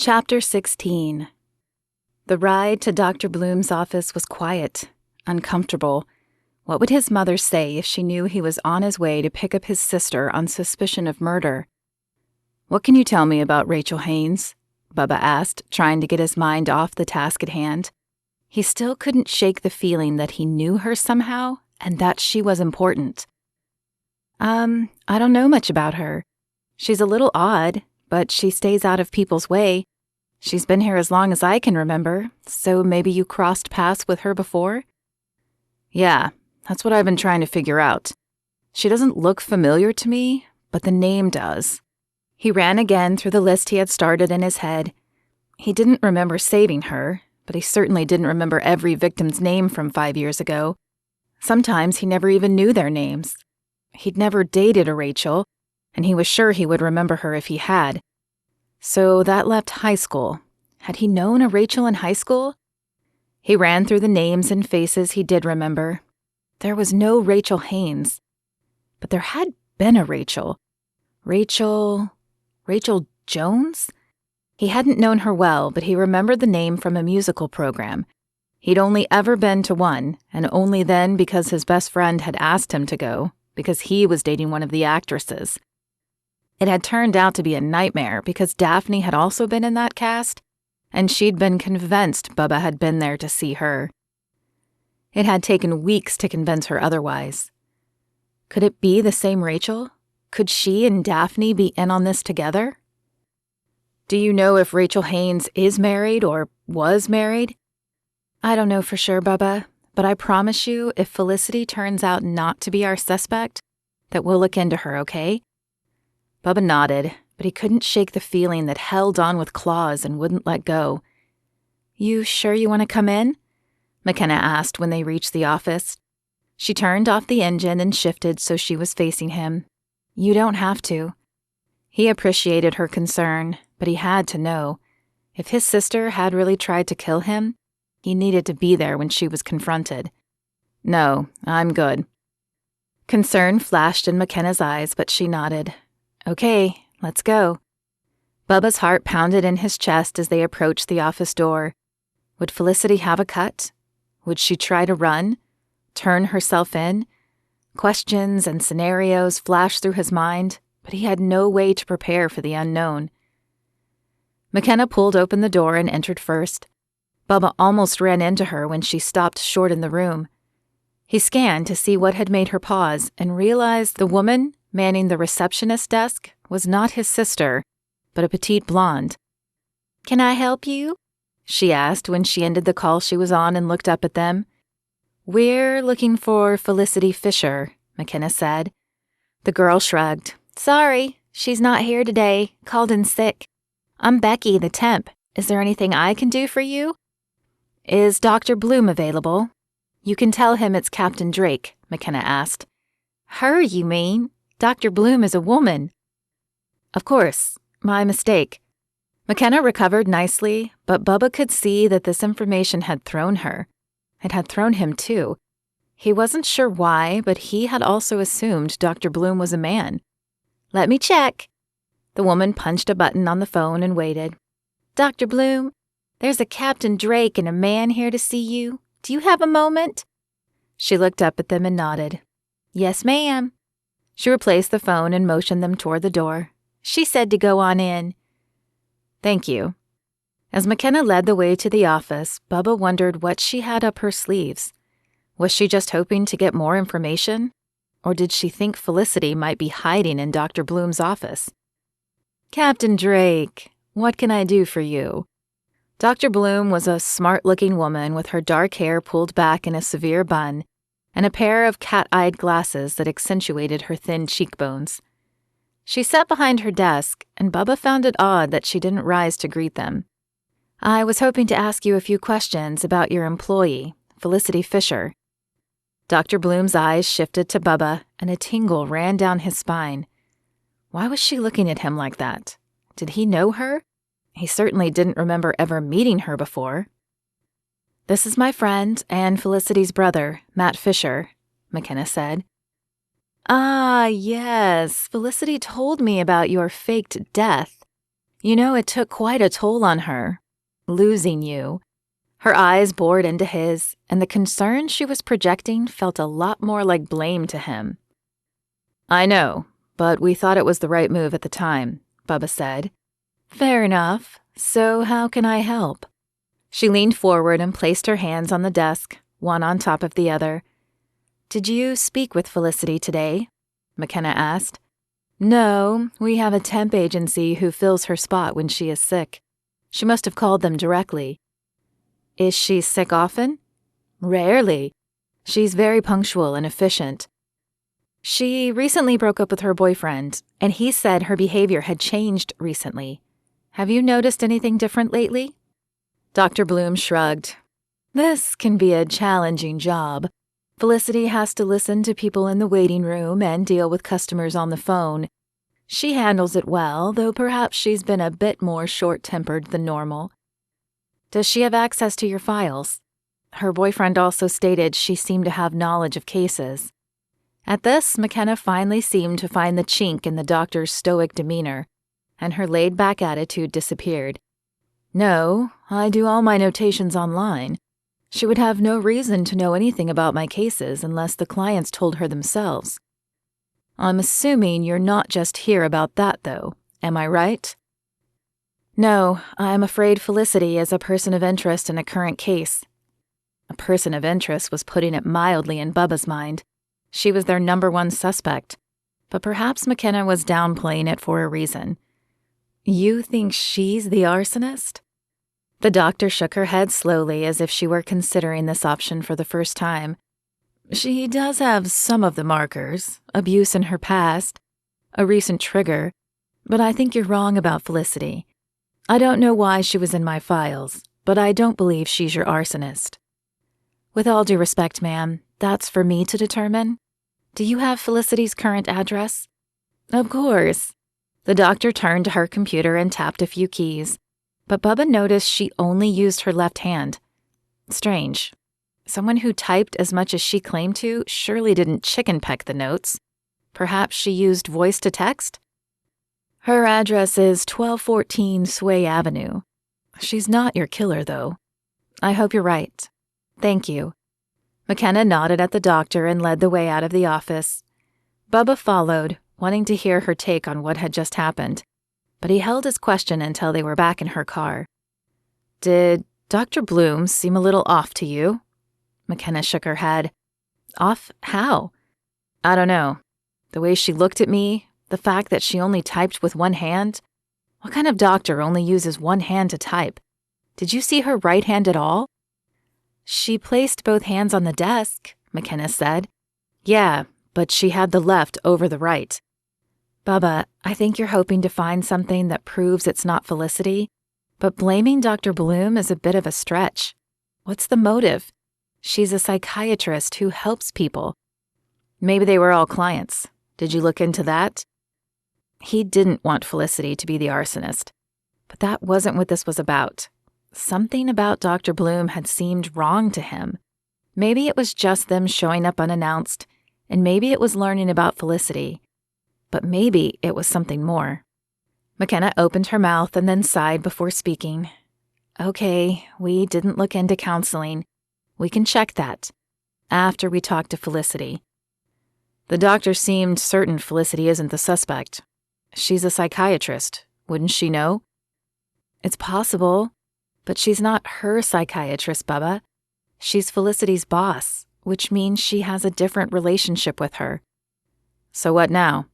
Chapter 16. The ride to Dr. Bloom's office was quiet, uncomfortable. What would his mother say if she knew he was on his way to pick up his sister on suspicion of murder? "What can you tell me about Rachel Haynes?" Bubba asked, trying to get his mind off the task at hand. He still couldn't shake the feeling that he knew her somehow and that she was important. I don't know much about her. She's a little odd, but she stays out of people's way. She's been here as long as I can remember, so maybe you crossed paths with her before?" "Yeah, that's what I've been trying to figure out. She doesn't look familiar to me, but the name does." He ran again through the list he had started in his head. He didn't remember saving her, but he certainly didn't remember every victim's name from 5 years ago. Sometimes he never even knew their names. He'd never dated a Rachel, and he was sure he would remember her if he had. So that left high school. Had he known a Rachel in high school? He ran through the names and faces he did remember. There was no Rachel Haynes. But there had been a Rachel. Rachel Jones? He hadn't known her well, but he remembered the name from a musical program. He'd only ever been to one, and only then because his best friend had asked him to go, because he was dating one of the actresses. It had turned out to be a nightmare because Daphne had also been in that cast, and she'd been convinced Bubba had been there to see her. It had taken weeks to convince her otherwise. Could it be the same Rachel? Could she and Daphne be in on this together? "Do you know if Rachel Haynes is married or was married?" "I don't know for sure, Bubba, but I promise you if Felicity turns out not to be our suspect, that we'll look into her, okay?" Bubba nodded, but he couldn't shake the feeling that held on with claws and wouldn't let go. "You sure you want to come in?" Makenna asked when they reached the office. She turned off the engine and shifted so she was facing him. "You don't have to." He appreciated her concern, but he had to know. If his sister had really tried to kill him, he needed to be there when she was confronted. "No, I'm good." Concern flashed in Makenna's eyes, but she nodded. "Okay, let's go." Bubba's heart pounded in his chest as they approached the office door. Would Felicity have a cut? Would she try to run? Turn herself in? Questions and scenarios flashed through his mind, but he had no way to prepare for the unknown. Makenna pulled open the door and entered first. Bubba almost ran into her when she stopped short in the room. He scanned to see what had made her pause and realized the woman manning the receptionist desk was not his sister, but a petite blonde. "Can I help you?" she asked when she ended the call she was on and looked up at them. "We're looking for Felicity Fisher," Makenna said. The girl shrugged. "Sorry, she's not here today, called in sick. I'm Becky, the temp. Is there anything I can do for you?" "Is Dr. Bloom available?" "You can tell him it's Captain Drake," Makenna asked. "Her, you mean? Dr. Bloom is a woman." "Of course, my mistake." Makenna recovered nicely, but Bubba could see that this information had thrown her. It had thrown him too. He wasn't sure why, but he had also assumed Dr. Bloom was a man. "Let me check." The woman punched a button on the phone and waited. "Dr. Bloom, there's a Captain Drake and a man here to see you. Do you have a moment?" She looked up at them and nodded. "Yes, ma'am." She replaced the phone and motioned them toward the door. "She said to go on in." "Thank you." As Makenna led the way to the office, Bubba wondered what she had up her sleeves. Was she just hoping to get more information? Or did she think Felicity might be hiding in Dr. Bloom's office? "Captain Drake, what can I do for you?" Dr. Bloom was a smart-looking woman with her dark hair pulled back in a severe bun and a pair of cat-eyed glasses that accentuated her thin cheekbones. She sat behind her desk, and Bubba found it odd that she didn't rise to greet them. "I was hoping to ask you a few questions about your employee, Felicity Fisher." Dr. Bloom's eyes shifted to Bubba, and a tingle ran down his spine. Why was she looking at him like that? Did he know her? He certainly didn't remember ever meeting her before. "This is my friend and Felicity's brother, Matt Fisher," Makenna said. "Ah, yes, Felicity told me about your faked death. You know, it took quite a toll on her, losing you." Her eyes bored into his, and the concern she was projecting felt a lot more like blame to him. "I know, but we thought it was the right move at the time," Bubba said. "Fair enough. So how can I help?" She leaned forward and placed her hands on the desk, one on top of the other. "Did you speak with Felicity today?" Makenna asked. "No, we have a temp agency who fills her spot when she is sick. She must have called them directly." "Is she sick often?" "Rarely. She's very punctual and efficient. She recently broke up with her boyfriend, and he said her behavior had changed recently. Have you noticed anything different lately?" Dr. Bloom shrugged. "This can be a challenging job. Felicity has to listen to people in the waiting room and deal with customers on the phone. She handles it well, though perhaps she's been a bit more short-tempered than normal." "Does she have access to your files?" Her boyfriend also stated she seemed to have knowledge of cases. At this, Makenna finally seemed to find the chink in the doctor's stoic demeanor, and her laid-back attitude disappeared. "No, I do all my notations online. She would have no reason to know anything about my cases unless the clients told her themselves." "I'm assuming you're not just here about that, though. Am I right?" "No, I'm afraid Felicity is a person of interest in a current case." A person of interest was putting it mildly in Bubba's mind. She was their #1 suspect, but perhaps Makenna was downplaying it for a reason. "You think she's the arsonist?" The doctor shook her head slowly as if she were considering this option for the first time. "She does have some of the markers, abuse in her past, a recent trigger, but I think you're wrong about Felicity. I don't know why she was in my files, but I don't believe she's your arsonist." "With all due respect, ma'am, that's for me to determine. Do you have Felicity's current address?" "Of course." The doctor turned to her computer and tapped a few keys, but Bubba noticed she only used her left hand. Strange. Someone who typed as much as she claimed to surely didn't chicken peck the notes. Perhaps she used voice to text? "Her address is 1214 Sway Avenue. She's not your killer, though." "I hope you're right. Thank you." Makenna nodded at the doctor and led the way out of the office. Bubba followed, wanting to hear her take on what had just happened, but he held his question until they were back in her car. "Did Dr. Bloom seem a little off to you?" Makenna shook her head. "Off how?" "I don't know. The way she looked at me, the fact that she only typed with one hand. What kind of doctor only uses one hand to type? Did you see her right hand at all?" "She placed both hands on the desk," Makenna said. "Yeah, but she had the left over the right." "Bubba, I think you're hoping to find something that proves it's not Felicity, but blaming Dr. Bloom is a bit of a stretch. What's the motive? She's a psychiatrist who helps people. Maybe they were all clients. Did you look into that?" He didn't want Felicity to be the arsonist, but that wasn't what this was about. Something about Dr. Bloom had seemed wrong to him. Maybe it was just them showing up unannounced, and maybe it was learning about Felicity. But maybe it was something more. Makenna opened her mouth and then sighed before speaking. "Okay, we didn't look into counseling. We can check that after we talk to Felicity." "The doctor seemed certain Felicity isn't the suspect. She's a psychiatrist. Wouldn't she know?" "It's possible, but she's not her psychiatrist, Bubba. She's Felicity's boss, which means she has a different relationship with her." "So what now?"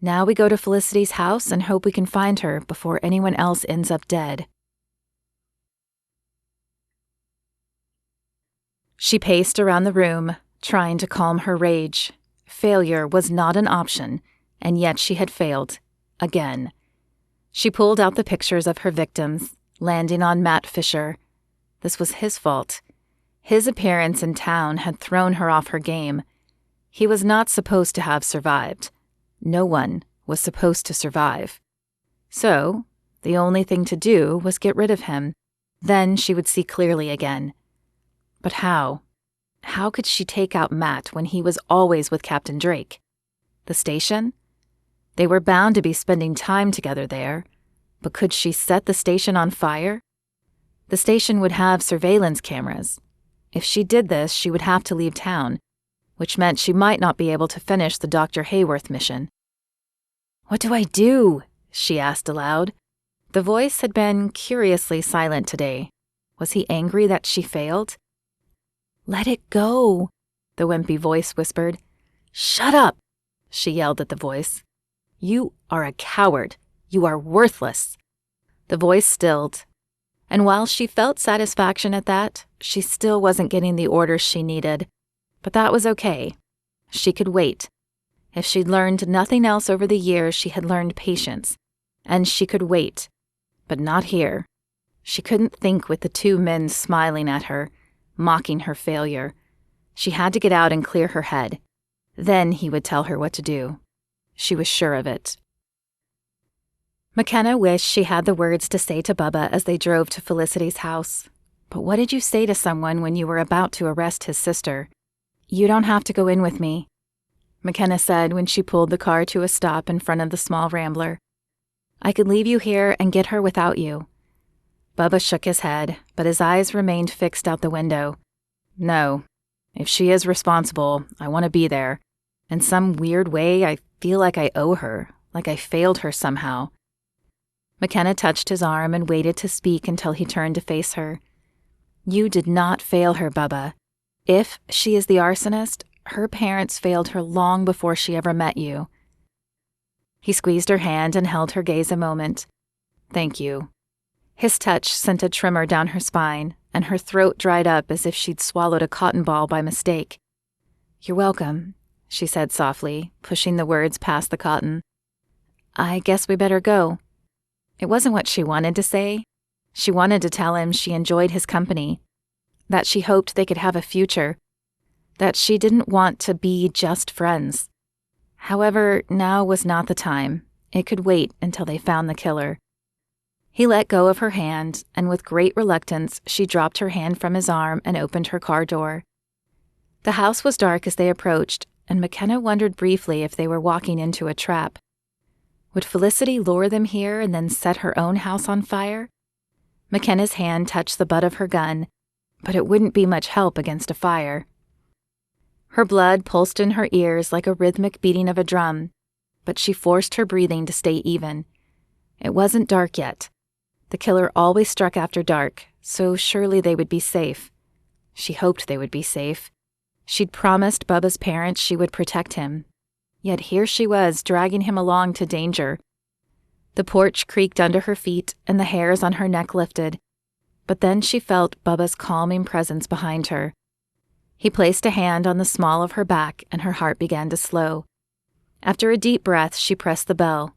"Now we go to Felicity's house and hope we can find her before anyone else ends up dead." She paced around the room, trying to calm her rage. Failure was not an option, and yet she had failed. Again. She pulled out the pictures of her victims, landing on Matt Fisher. This was his fault. His appearance in town had thrown her off her game. He was not supposed to have survived. No one was supposed to survive. So, the only thing to do was get rid of him. Then she would see clearly again. But how? How could she take out Matt when he was always with Captain Drake? The station? They were bound to be spending time together there. But could she set the station on fire? The station would have surveillance cameras. If she did this, she would have to leave town, which meant she might not be able to finish the Dr. Hayworth mission. "What do I do?" she asked aloud. The voice had been curiously silent today. Was he angry that she failed? "Let it go," the wimpy voice whispered. "Shut up," she yelled at the voice. "You are a coward. You are worthless." The voice stilled, and while she felt satisfaction at that, she still wasn't getting the orders she needed. But that was okay. She could wait. If she'd learned nothing else over the years, she had learned patience. And she could wait. But not here. She couldn't think with the two men smiling at her, mocking her failure. She had to get out and clear her head. Then he would tell her what to do. She was sure of it. Makenna wished she had the words to say to Bubba as they drove to Felicity's house. But what did you say to someone when you were about to arrest his sister? "You don't have to go in with me," Makenna said when she pulled the car to a stop in front of the small Rambler. "I could leave you here and get her without you." Bubba shook his head, but his eyes remained fixed out the window. "No. If she is responsible, I want to be there. In some weird way, I feel like I owe her, like I failed her somehow." Makenna touched his arm and waited to speak until he turned to face her. "You did not fail her, Bubba. If she is the arsonist, her parents failed her long before she ever met you." He squeezed her hand and held her gaze a moment. "Thank you." His touch sent a tremor down her spine, and her throat dried up as if she'd swallowed a cotton ball by mistake. "You're welcome," she said softly, pushing the words past the cotton. "I guess we better go." It wasn't what she wanted to say. She wanted to tell him she enjoyed his company, that she hoped they could have a future, that she didn't want to be just friends. However, now was not the time. It could wait until they found the killer. He let go of her hand, and with great reluctance, she dropped her hand from his arm and opened her car door. The house was dark as they approached, and Makenna wondered briefly if they were walking into a trap. Would Felicity lure them here and then set her own house on fire? Makenna's hand touched the butt of her gun, but it wouldn't be much help against a fire. Her blood pulsed in her ears like a rhythmic beating of a drum, but she forced her breathing to stay even. It wasn't dark yet. The killer always struck after dark, so surely they would be safe. She hoped they would be safe. She'd promised Bubba's parents she would protect him. Yet here she was, dragging him along to danger. The porch creaked under her feet, and the hairs on her neck lifted. But then she felt Bubba's calming presence behind her. He placed a hand on the small of her back, and her heart began to slow. After a deep breath, she pressed the bell.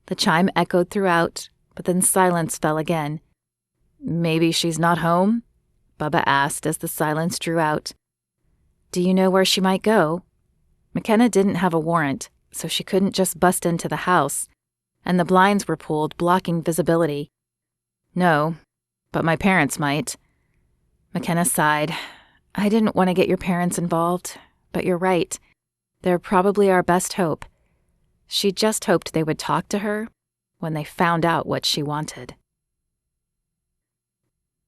The chime echoed throughout, but then silence fell again. "Maybe she's not home?" Bubba asked as the silence drew out. "Do you know where she might go?" Makenna didn't have a warrant, so she couldn't just bust into the house, and the blinds were pulled, blocking visibility. "No, but my parents might." Makenna sighed. "I didn't want to get your parents involved, but you're right. They're probably our best hope." She just hoped they would talk to her when they found out what she wanted.